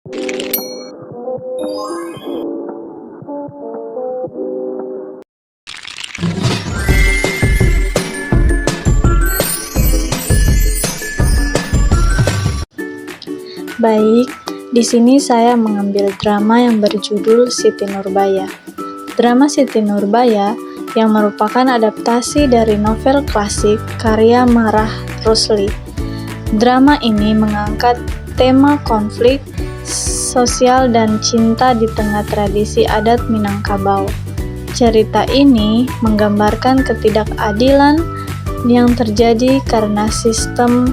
Baik, di sini saya mengambil drama yang berjudul Siti Nurbaya. Drama Siti Nurbaya yang merupakan adaptasi dari novel klasik karya Marah Rusli. Drama ini mengangkat tema konflik sosial dan cinta di tengah tradisi adat Minangkabau. Cerita ini menggambarkan ketidakadilan yang terjadi karena sistem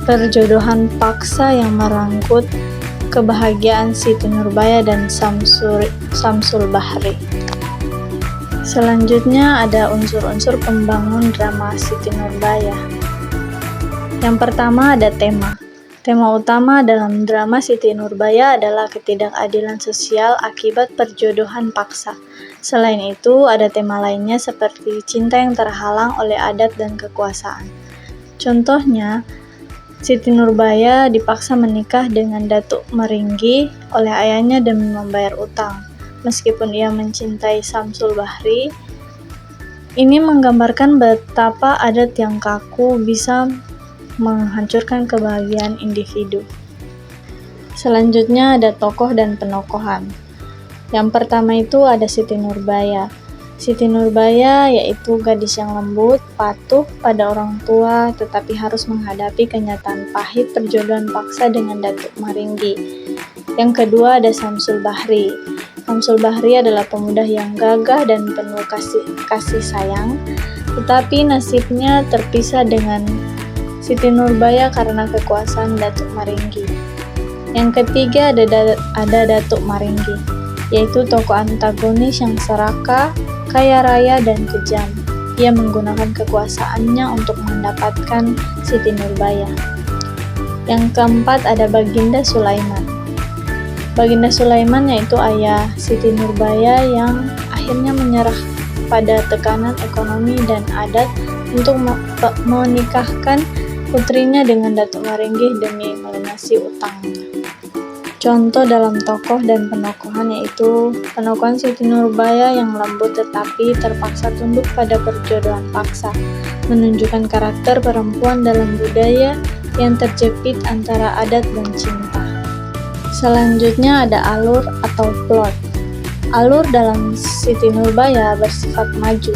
perjodohan paksa yang merenggut kebahagiaan Siti Nurbaya dan Samsul Bahri. Selanjutnya ada unsur-unsur pembangun drama Siti Nurbaya. Yang pertama ada tema. Tema utama dalam drama Siti Nurbaya adalah ketidakadilan sosial akibat perjodohan paksa. Selain itu, ada tema lainnya seperti cinta yang terhalang oleh adat dan kekuasaan. Contohnya, Siti Nurbaya dipaksa menikah dengan Datuk Meringgi oleh ayahnya demi membayar utang. Meskipun ia mencintai Samsul Bahri, ini menggambarkan betapa adat yang kaku bisa menghancurkan kebahagiaan individu. Selanjutnya ada tokoh dan penokohan. Yang pertama itu ada Siti Nurbaya. Siti Nurbaya yaitu gadis yang lembut, patuh pada orang tua, tetapi harus menghadapi kenyataan pahit perjodohan paksa dengan Datuk Meringgi. Yang kedua ada Samsul Bahri. Samsul Bahri adalah pemuda yang gagah dan penuh kasih sayang, tetapi nasibnya terpisah dengan Siti Nurbaya karena kekuasaan Datuk Meringgi. Yang ketiga ada Datuk Meringgi, yaitu tokoh antagonis yang serakah, kaya raya, dan kejam. Ia menggunakan kekuasaannya untuk mendapatkan Siti Nurbaya. Yang keempat ada Baginda Sulaiman. Baginda Sulaiman yaitu ayah Siti Nurbaya yang akhirnya menyerah pada tekanan ekonomi dan adat untuk menikahkan putrinya dengan Datuk Meringgi demi melunasi utangnya. Contoh dalam tokoh dan penokohan yaitu penokohan Siti Nurbaya yang lembut tetapi terpaksa tunduk pada perjodohan paksa, menunjukkan karakter perempuan dalam budaya yang terjepit antara adat dan cinta. Selanjutnya ada alur atau plot. Alur dalam Siti Nurbaya bersifat maju,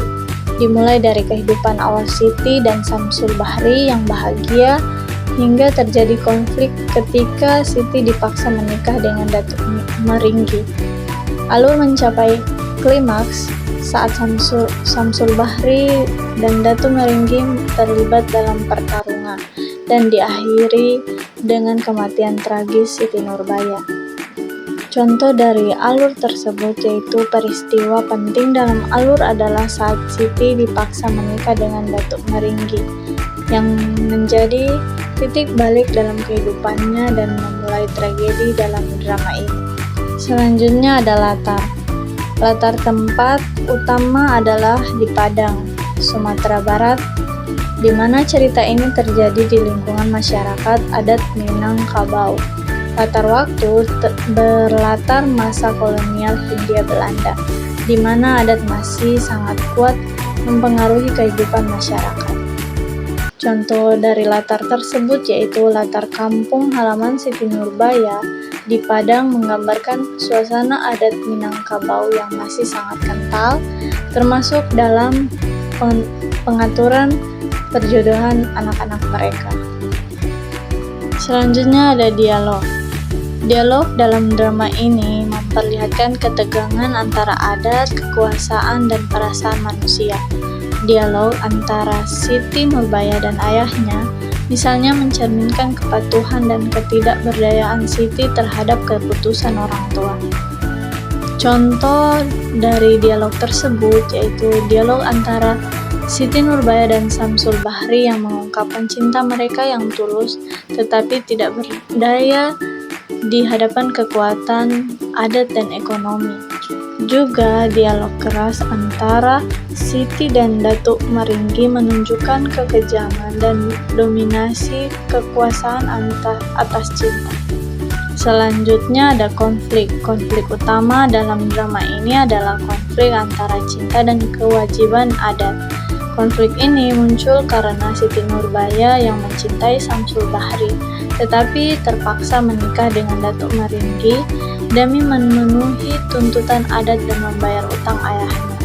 dimulai dari kehidupan awal Siti dan Samsul Bahri yang bahagia, hingga terjadi konflik ketika Siti dipaksa menikah dengan Datuk Meringgi. Alur mencapai klimaks saat Samsul Bahri dan Datuk Meringgi terlibat dalam pertarungan dan diakhiri dengan kematian tragis Siti Nurbaya. Contoh dari alur tersebut yaitu peristiwa penting dalam alur adalah saat Siti dipaksa menikah dengan Datuk Meringgi, yang menjadi titik balik dalam kehidupannya dan memulai tragedi dalam drama ini. Selanjutnya ada latar. Latar tempat utama adalah di Padang, Sumatera Barat, di mana cerita ini terjadi di lingkungan masyarakat adat Minangkabau. Latar waktu berlatar masa kolonial Hindia Belanda, di mana adat masih sangat kuat mempengaruhi kehidupan masyarakat. Contoh dari latar tersebut yaitu latar kampung halaman Siti Nurbaya di Padang menggambarkan suasana adat Minangkabau yang masih sangat kental, termasuk dalam pengaturan perjodohan anak-anak mereka. Selanjutnya ada dialog. Dialog dalam drama ini memperlihatkan ketegangan antara adat, kekuasaan, dan perasaan manusia. Dialog antara Siti Nurbaya dan ayahnya misalnya mencerminkan kepatuhan dan ketidakberdayaan Siti terhadap keputusan orang tua. Contoh dari dialog tersebut yaitu dialog antara Siti Nurbaya dan Samsul Bahri yang mengungkapkan cinta mereka yang tulus tetapi tidak berdaya di hadapan kekuatan adat dan ekonomi. Juga dialog keras antara Siti dan Datuk Meringgi menunjukkan kekejaman dan dominasi kekuasaan atas cinta. Selanjutnya ada konflik. Konflik utama dalam drama ini adalah konflik antara cinta dan kewajiban adat. Konflik ini muncul karena Siti Nurbaya yang mencintai Samsul Bahri, tetapi terpaksa menikah dengan Datuk Meringgi demi memenuhi tuntutan adat dan membayar utang ayahnya.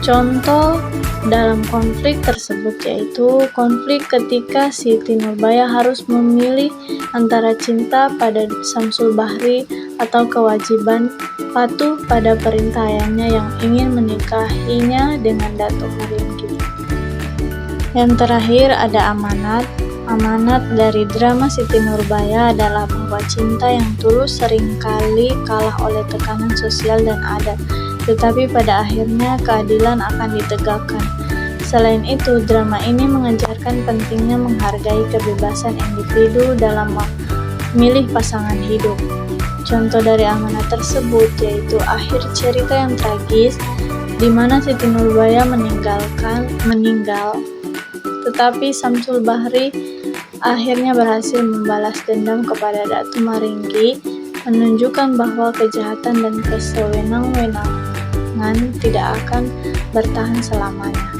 Contoh dalam konflik tersebut yaitu konflik ketika Siti Nurbaya harus memilih antara cinta pada Samsul Bahri atau kewajiban patuh pada perintah ayahnya yang ingin menikahinya dengan Datuk Meringgi. Yang terakhir ada amanat. Amanat dari drama Siti Nurbaya adalah bahwa cinta yang tulus seringkali kalah oleh tekanan sosial dan adat, tetapi pada akhirnya keadilan akan ditegakkan. Selain itu, drama ini mengajarkan pentingnya menghargai kebebasan individu dalam memilih pasangan hidup. Contoh dari amanat tersebut yaitu akhir cerita yang tragis, di mana Siti Nurbaya meninggal, tetapi Samsul Bahri akhirnya berhasil membalas dendam kepada Datuk Meringgi, menunjukkan bahwa kejahatan dan kesewenang-wenangan tidak akan bertahan selamanya.